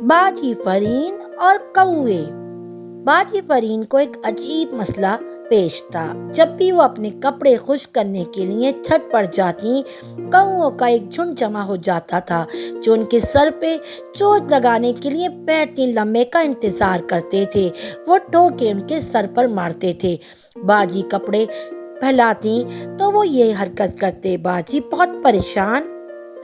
बाजी फरीन और कौवे। बाजी फरीन को एक अजीब मसला पेश था। जब भी वो अपने कपड़े खुश्क करने के लिए छत पर जाती, कौवों का एक झुंड जमा हो जाता था जो उनके सर पे चोट लगाने के लिए 3 लम्हे का इंतजार करते थे। वो ठोके उनके सर पर मारते थे। बाजी कपड़े फैलाती तो वो ये हरकत करते। बाजी बहुत परेशान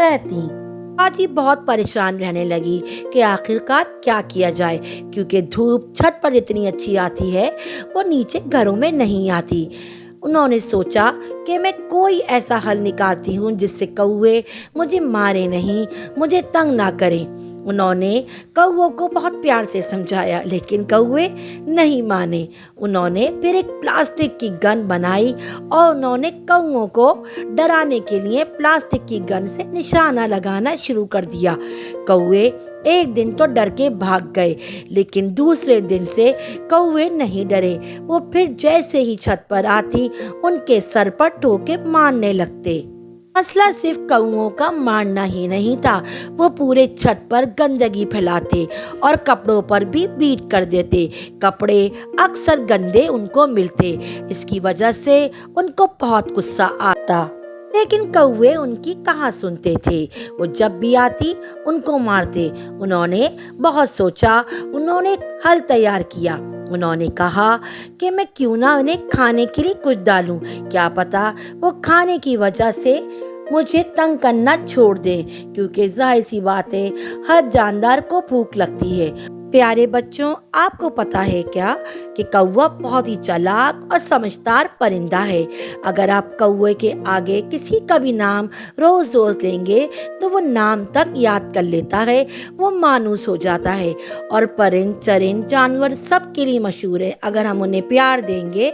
रहती। बाजी बहुत परेशान रहने लगी कि आखिरकार क्या किया जाए, क्योंकि धूप छत पर इतनी अच्छी आती है, वो नीचे घरों में नहीं आती। उन्होंने सोचा कि मैं कोई ऐसा हल निकालती हूँ जिससे कौवे मुझे मारे नहीं, मुझे तंग ना करें। उन्होंने कौवों को बहुत प्यार से समझाया, लेकिन कौवे नहीं माने। उन्होंने फिर एक प्लास्टिक की गन बनाई और उन्होंने कौवों को डराने के लिए प्लास्टिक की गन से निशाना लगाना शुरू कर दिया। कौवे एक दिन तो डर के भाग गए, लेकिन दूसरे दिन से कौवे नहीं डरे। वो फिर जैसे ही छत पर आती, उनके सर पर ठोके मारने लगते। मसला सिर्फ कौवों का मारना ही नहीं था, वो पूरे छत पर गंदगी फैलाते और कपड़ों पर भी बीट कर देते। कपड़े अक्सर गंदे उनको मिलते, इसकी वजह से उनको बहुत गुस्सा आता, लेकिन कौवे उनकी कहाँ सुनते थे। वो जब भी आती उनको मारते। उन्होंने बहुत सोचा, उन्होंने एक हल तैयार किया। उन्होंने कहा कि मैं क्यों ना उन्हें खाने के लिए कुछ डालूं, क्या पता वो खाने की वजह से मुझे तंग करना छोड़ दे, क्योंकि जाहिर सी बात है, हर जानदार को भूख लगती है। प्यारे बच्चों, आपको पता है क्या कि कौवा बहुत ही चालाक और समझदार परिंदा है। अगर आप कौवे के आगे किसी का भी नाम रोज रोज लेंगे तो वो नाम तक याद कर लेता है, वो मानूस हो जाता है। और परिंद चरिंद जानवर सब के लिए मशहूर है, अगर हम उन्हें प्यार देंगे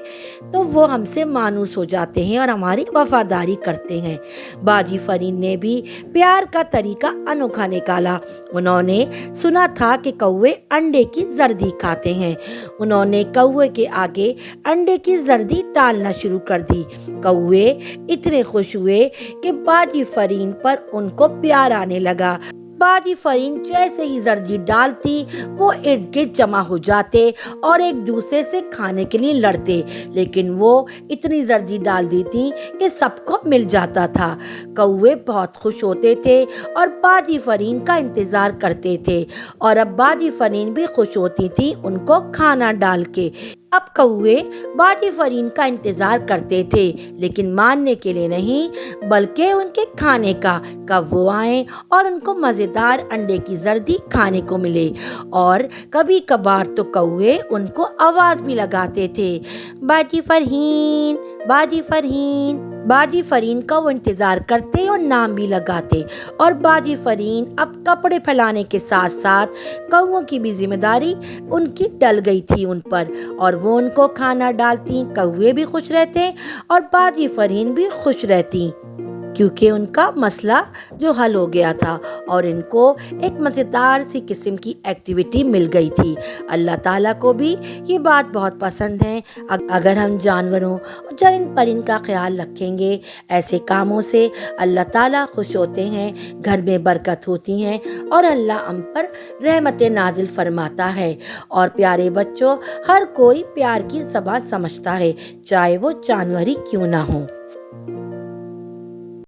तो वो हमसे मानूस हो जाते हैं और हमारी वफादारी करते हैं। बाजी फरीन ने भी प्यार का तरीका अनोखा निकाला। उन्होंने सुना था कि कौवे अंडे की जर्दी खाते हैं। उन्होंने कौवे के आगे अंडे की जर्दी डालना शुरू कर दी। कौवे इतने खुश हुए कि बाजी फरीन पर उनको प्यार आने लगा। बाजी फरीन जैसे ही जर्दी डालती, वो इर्द गिर्द जमा हो जाते और एक दूसरे से खाने के लिए लड़ते, लेकिन वो इतनी जर्दी डाल देती कि सबको मिल जाता था। कौवे बहुत खुश होते थे और बाजी फरीन का इंतजार करते थे, और अब बाजी फरीन भी खुश होती थी उनको खाना डाल के। अब कौवे बाजी फरीन का इंतजार करते थे, लेकिन मारने के लिए नहीं, बल्कि उनके खाने का, कब वो आए और उनको मजेदार अंडे की जर्दी खाने को मिले। और कभी कभार तो कौवे उनको आवाज भी लगाते थे, बाजी फरहीन, बाजी फरहीन। बाजी फरीन का वो इंतजार करते और नाम भी लगाते। और बाजी फरीन अब कपड़े फैलाने के साथ साथ कौवों की भी जिम्मेदारी उनकी डल गई थी उन पर, और वो उनको खाना डालती। कौवे भी खुश रहते और बाजी फरीन भी खुश रहती, क्योंकि उनका मसला जो हल हो गया था और इनको एक मज़ेदार सी किस्म की एक्टिविटी मिल गई थी। अल्लाह ताला को भी ये बात बहुत पसंद है। अगर हम जानवरों और चरिंद परिंद का ख्याल रखेंगे, ऐसे कामों से अल्लाह ताला खुश होते हैं, घर में बरकत होती हैं और अल्लाह हम पर रहमतें नाजिल फरमाता है। और प्यारे बच्चों, हर कोई प्यार की ज़बान समझता है, चाहे वो जानवर ही क्यों ना हो।